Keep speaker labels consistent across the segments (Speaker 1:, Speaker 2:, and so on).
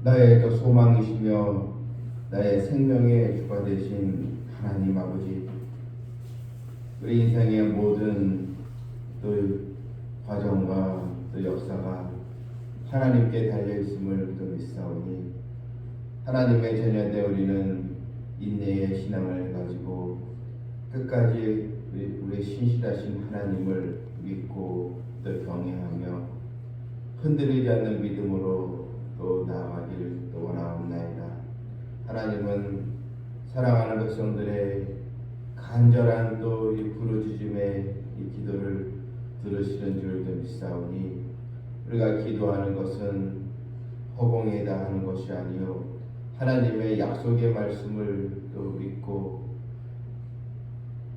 Speaker 1: 나의 또 소망이시며 나의 생명의 주가 되신 하나님 아버지, 우리 인생의 모든 또 과정과 또 역사가 하나님께 달려있음을 또 믿사오니 하나님의 자녀된 우리는 인내의 신앙을 가지고 끝까지 우리 신실하신 하나님을 믿고 또 경외하며 흔들리지 않는 믿음으로 또 나아가기를 또 원하옵나이다. 하나님은 사랑하는 백성들의 간절한 또 이 부르짖음의 이 기도를 들으시는 줄도 믿사오니 우리가 기도하는 것은 허공에다 하는 것이 아니요 하나님의 약속의 말씀을 또 믿고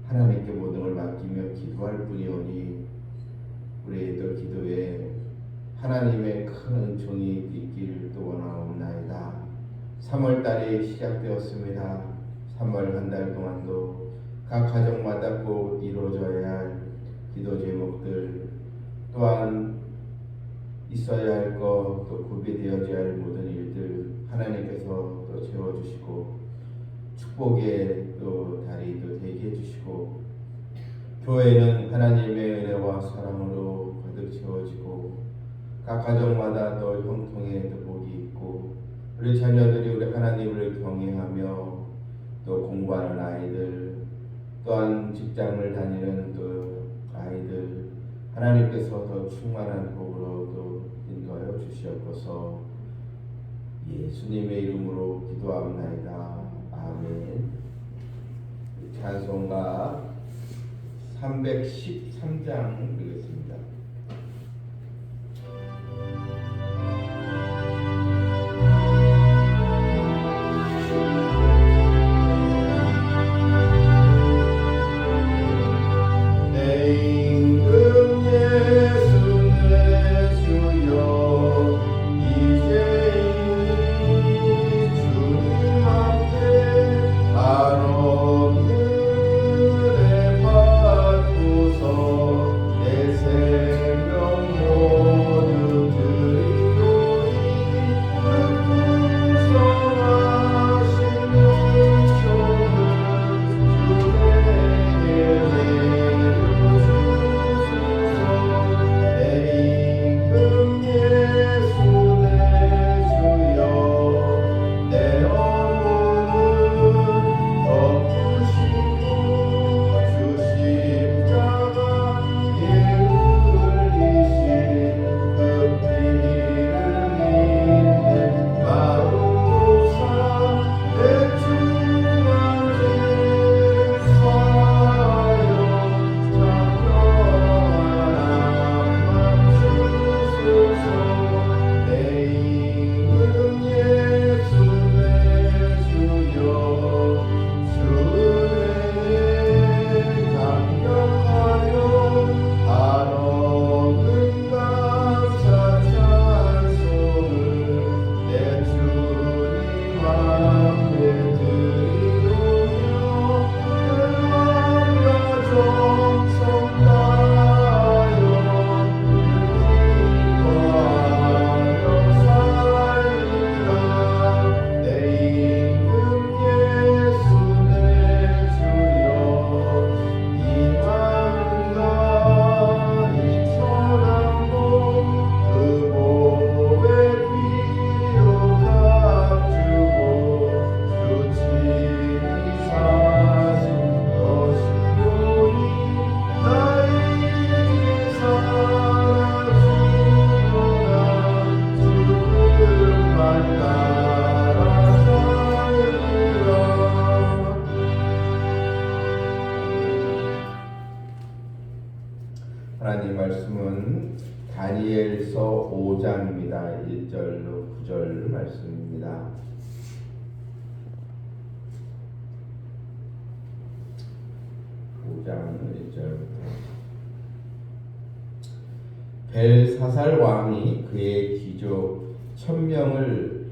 Speaker 1: 하나님께 모든 걸 맡기며 기도할 뿐이오니 우리의 또 기도에 하나님의 큰 은총이 있기를 또 원하옵나이다. 3월달이 시작되었습니다. 3월 한 달 동안도 각 가정마다 꼭 이루어져야 할 기도 제목들, 또한 있어야 할 것, 또 구비되어져야 할 모든 일들 하나님께서 또 채워주시고 축복의 또 달이 또 되게 해주시고 교회는 하나님의 은혜와 사랑으로 가득 채워지고 각 가정마다 또 형통의 또 복이 있고 우리 자녀들이 우리 하나님을 경외하며 또 공부하는 아이들, 또한 직장을 다니는 또 아이들 하나님께서 더 충만한 복으로 또 인도하여 주시옵소서. 예수님의 이름으로 기도합나이다. 아멘. 찬송가 313장 드리겠습니다. 하나님 말씀은 다니엘서 5장입니다. 1절로 9절 말씀입니다. 5장 1절부터 벨사살 왕이 그의 귀족 1000명을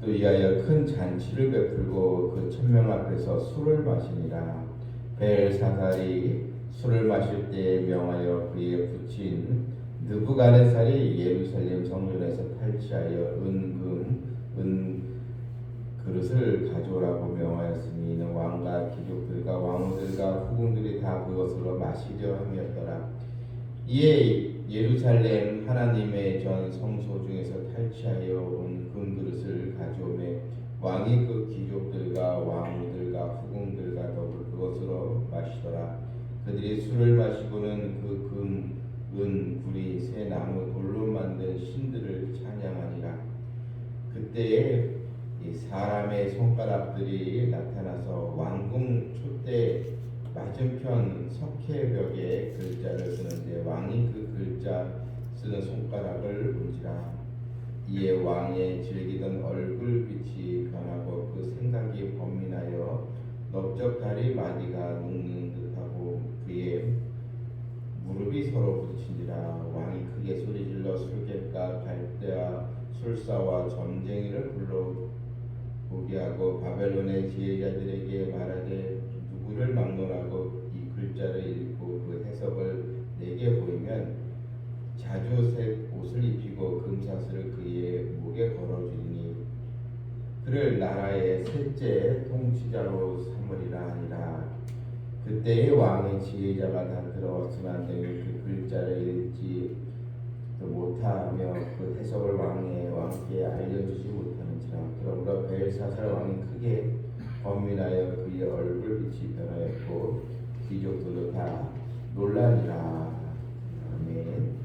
Speaker 1: 또 위하여 큰 잔치를 베풀고 그 1000명 앞에서 술을 마시니라. 벨사살이 술을 마실 때에 명하여 그의 부친 느부갓네살이 예루살렘 성전에서 탈취하여 은금, 은 그릇을 가져오라고 명하였으니 이는 왕과 귀족들과 왕후들과 후궁들이 다 그것으로 마시려 함이었더라. 이에 예루살렘 하나님의 전 성소 중에서 탈취하여 온 금그릇을 가져오매 왕이 그 귀족들과 왕후들과 후궁들과 더불어 그것으로 마시더라. 그들이 술을 마시고는 그 금, 은, 구리, 새 나무, 돌로 만든 신들을 찬양하니라. 그때에 이 사람의 손가락들이 나타나서 왕궁 촛대 맞은편 석회벽에 글자를 쓰는데 왕이 그 글자 쓰는 손가락을 본지라. 이에 왕의 즐기던 얼굴빛이 변하고 그 생각이 번민하여 넓적 다리 마디가 녹는 듯하고 그의 무릎이 서로 부딪힌지라. 왕이 크게 소리질러 술객과 갈대와 술사와 점쟁이를 불러 보게 하고 바벨론의 지혜자들에게 말하되 누구를 막론하고 이 글자를 읽고 그 해석을 내게 보이면 자주색 옷을 입히고 금사슬을 그의 목에 걸어주리니 그를 나라의 셋째 통치자로 삼으리라 하니라. 그때의 왕의 지혜자가 다 들어왔으나 너희 그 글자를 읽지 못하며 그 해석을 왕께 알려주지 못하는지라. 그러므로 벨사살 왕이 크게 번민하여 그의 얼굴빛이 변하였고 귀족들도 다 놀라니라. 아멘.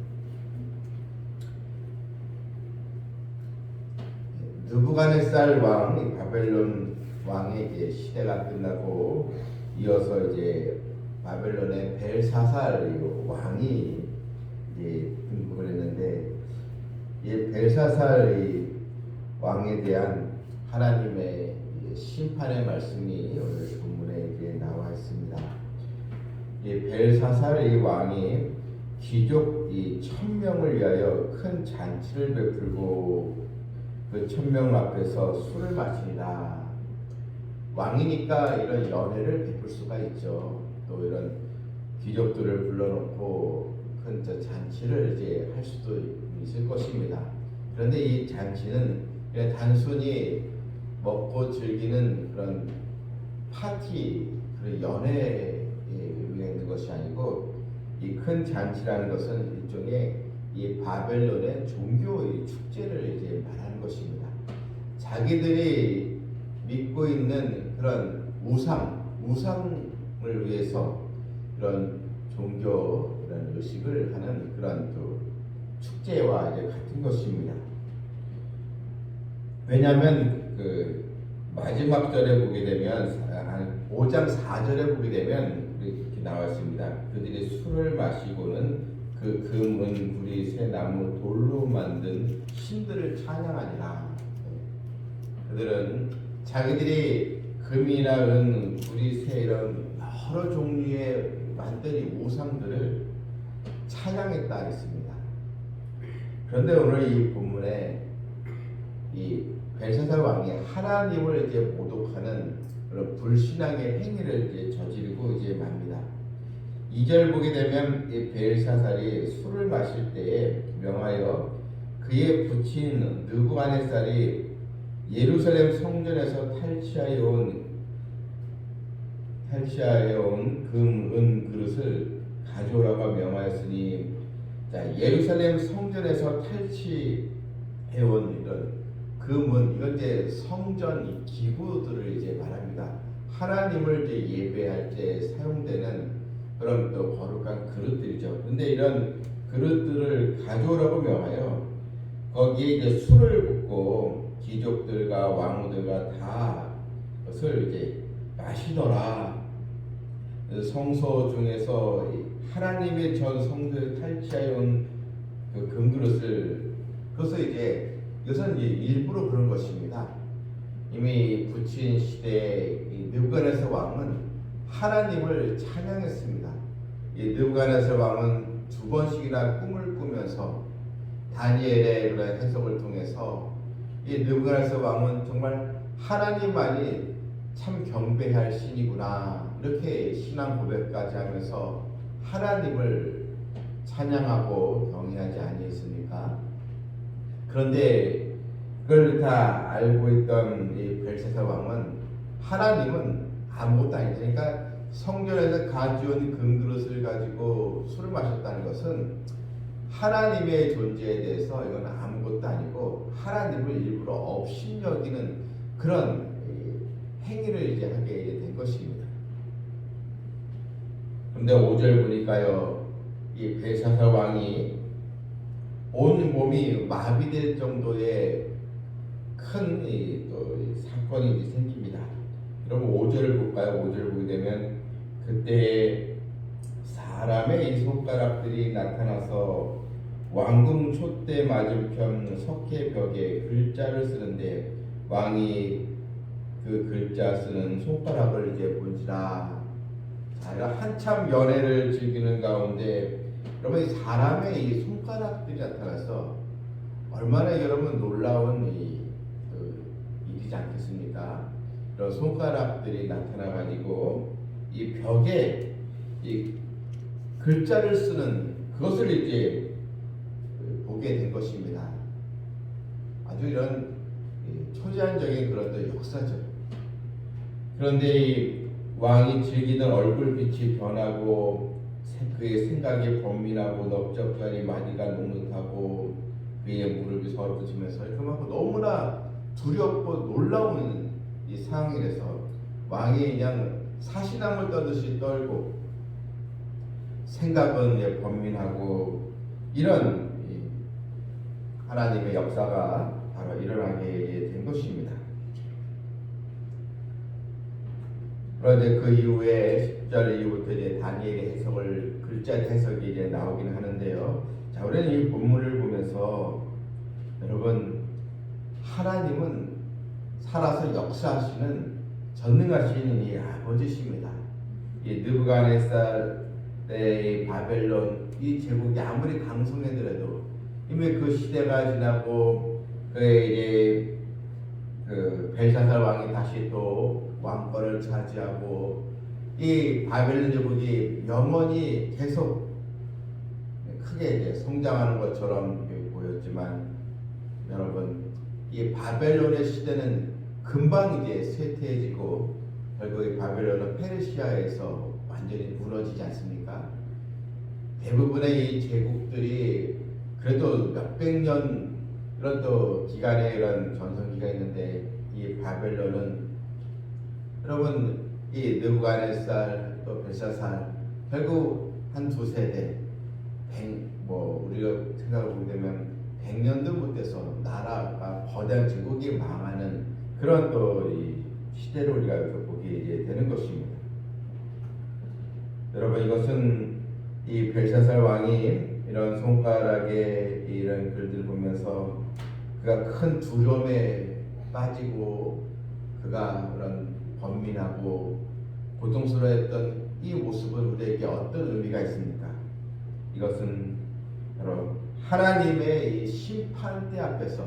Speaker 1: 느부갓네살 왕, 바벨론 왕의 이제 시대가 끝나고 이어서 이제 바벨론의 벨사살 왕이 이제 등극을 했는데 이 벨사살 왕에 대한 하나님의 심판의 말씀이 오늘 본문에 이제 나와 있습니다. 이 벨사살 왕이 귀족 1000명을 위하여 큰 잔치를 베풀고 그 1000명 앞에서 술을 마시니라. 왕이니까 이런 연회를 베풀 수가 있죠. 또 이런 귀족들을 불러놓고 큰 잔치를 이제 할 수도 있을 것입니다. 그런데 이 잔치는 그냥 단순히 먹고 즐기는 그런 파티, 그런 연회에 의한 것이 아니고 이 큰 잔치라는 것은 일종의 이 바벨론의 종교의 축제를 이제 말하는 것입니다. 자기들이 믿고 있는 그런 우상을 위해서 그런 종교 이런 의식을 하는 그런 또 축제와 이제 같은 것입니다. 왜냐하면 그 마지막 절에 보게 되면 5장 4절에 보게 되면 이렇게 나와 있습니다. 그들이 술을 마시고는 그 금, 은, 구리, 새 나무, 돌로 만든 신들을 찬양하니라. 그들은 자기들이 금이나 은, 구리, 새 이런 여러 종류의 만든 이 우상들을 찬양했다 했습니다. 그런데 오늘 이 본문에 이 벨사살 왕이 하나님을 이제 모독하는 그런 불신앙의 행위를 이제 저지르고 이제 맙니다. 2절 보게 되면 이 벨사살이 술을 마실 때에 명하여 그의 부친 느부갓네살이 예루살렘 성전에서 탈취하여 온 금, 은 그릇을 가져오라고 명하였으니, 자, 예루살렘 성전에서 탈취해온 이런 금은 이건 이제 성전 기구들을 이제 말합니다. 하나님을 이제 예배할 때 사용되는 그런 또 거룩한 그릇들이죠. 근데 이런 그릇들을 가져오라고 명하여 거기에 이제 술을 붓고 귀족들과 왕후들과 다 그것을 이제 마시더라. 성소 중에서 하나님의 전 성소에 탈취하여 온 그 금그릇을 그것을 이제 이것은 이제 일부러 그런 것입니다. 이미 부친 시대에 느부갓네살 왕은 하나님을 찬양했습니다. 이 느부갓네살 왕은 2번씩이나 꿈을 꾸면서 다니엘의 그런 해석을 통해서 이 느부갓네살 왕은 정말 하나님만이 참 경배할 신이구나 이렇게 신앙 고백까지 하면서 하나님을 찬양하고 경외하지 아니했습니까? 그런데 그 그걸 다 알고 있던 이 벨사살 왕은 하나님은 아무것도 아니다. 그러니까 성전에서 가져온 금그릇을 가지고 술을 마셨다는 것은 하나님의 존재에 대해서 이건 아무것도 아니고 하나님을 일부러 업신여기는 그런 행위를 이제 하게 된 것입니다. 그런데 5절 보니까요, 이 벨사살 왕이 온 몸이 마비될 정도의 큰 사건이 생깁니다. 여러분 5절을 볼까요? 5절을 보게 되면 그때 사람의 이 손가락들이 나타나서 왕궁 촛대 맞은편 석회 벽에 글자를 쓰는데 왕이 그 글자 쓰는 손가락을 이제 본지라. 자, 한참 연애를 즐기는 가운데 여러분 이 사람의 이 손가락들이 나타나서 얼마나 여러분 놀라운 일이지 않겠습니까? 이런 손가락들이 나타나가지고 이 벽에 이 글자를 쓰는 그것을 이제 보게 된 것입니다. 아주 이런 초자연적인 그런 또 역사죠. 그런데 이 왕이 즐기던 얼굴빛이 변하고 그의 생각이 번민하고 넓적다리 마디가 녹록하고 그의 무릎이 서럽어지면서 그만큼 너무나 두렵고 놀라운 이 상황이라서 왕이 그냥 사시나물 떠듯이 떨고 생각은 번민하고 이런 하나님의 역사가 바로 일어나게 된 것입니다. 그런데 그 이후에 10절 이후부터 이제 다니엘의 해석을 글자 해석이 이제 나오긴 하는데요. 자, 우리는 이 본문을 보면서 여러분 하나님은 살아서 역사하시는 전능하신 이 아버지십니다. 이 느부갓네살의 바벨론 이 제국이 아무리 강성해더라도 이미 그 시대가 지나고 이제 그 벨사살 왕이 다시 또 왕권을 차지하고 이 바벨론 제국이 영원히 계속 크게 이제 성장하는 것처럼 보였지만 여러분 이 바벨론의 시대는 금방 이제 쇠퇴해지고 결국 이 바벨론은 페르시아에서 완전히 무너지지 않습니까? 대부분의 이 제국들이 그래도 몇백 년 이런 또 기간에 이런 전성기가 있는데 이 바벨론은 여러분 이 느부갓네살 또 벨사살 결국 한 두세대 우리가 생각을 보게 되면 100년도 못 돼서 나라가 거대한 제국이 망하는 그런 또 이 시대를 우리가 여기서 보게 이제 되는 것입니다. 여러분 이것은 이 벨사살 왕이 이런 손가락에 이런 글들 보면서 그가 큰 두려움에 빠지고 그가 그런 번민하고 고통스러워했던 이 모습은 우리에게 어떤 의미가 있습니까? 이것은 바로 하나님의 이 심판대 앞에서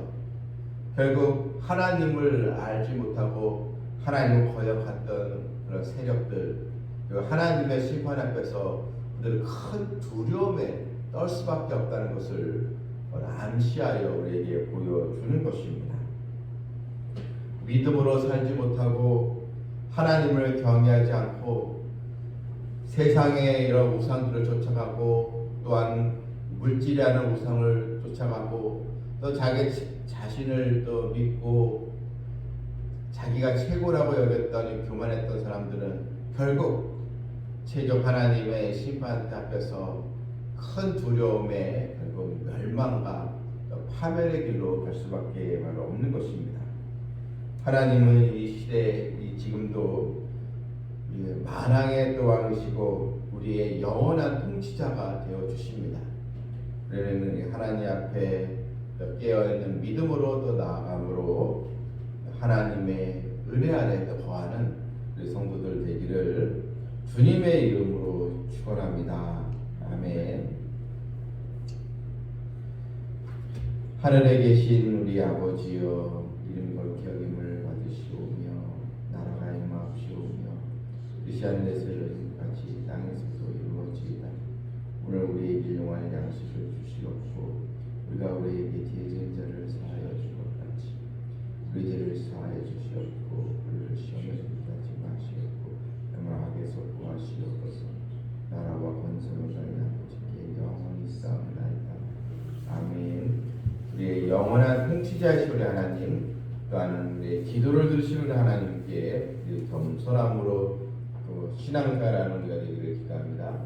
Speaker 1: 결국 하나님을 알지 못하고 하나님을 거역했던 그런 세력들 그리고 하나님의 심판 앞에서 그들은 큰 두려움에 떨 수밖에 없다는 것을 암시하여 우리에게 보여주는 것입니다. 믿음으로 살지 못하고 하나님을 경외하지 않고 세상의 이런 우상들을 쫓아가고 또한 물질이라는 우상을 쫓아가고 또 자기 자신을 또 믿고 자기가 최고라고 여겼던 교만했던 사람들은 결국 최종 하나님의 심판 앞에서 큰 두려움에 결국 멸망과 파멸의 길로 갈 수밖에 없는 것입니다. 하나님은 이 시대 지금도 만왕의 또 왕이시고 우리의 영원한 통치자가 되어 주십니다. 우리는 하나님 앞에 깨어있는 믿음으로 또 나아감으로 하나님의 은혜 아래 거하는 우리 성도들 되기를 주님의 이름으로 축원합니다. 아멘. 하늘에 계신 우리 아버지여 이름 거룩히 여김을 받으시오며 나라가 임하옵시오며 뜻이 하늘에서 이루어진 같이 땅에서도 이루어지이다. 오늘 우리에게 일용할 양식을 주시옵고 우리가 우리에게 뒤에 지은 자를 사하여 줄 것 같이 영원한 통치자이신 우리 하나님, 또한 우리의 기도를 들으시는 하나님께 겸손함으로 또 신앙생활하는 우리가 되기를 기도합니다.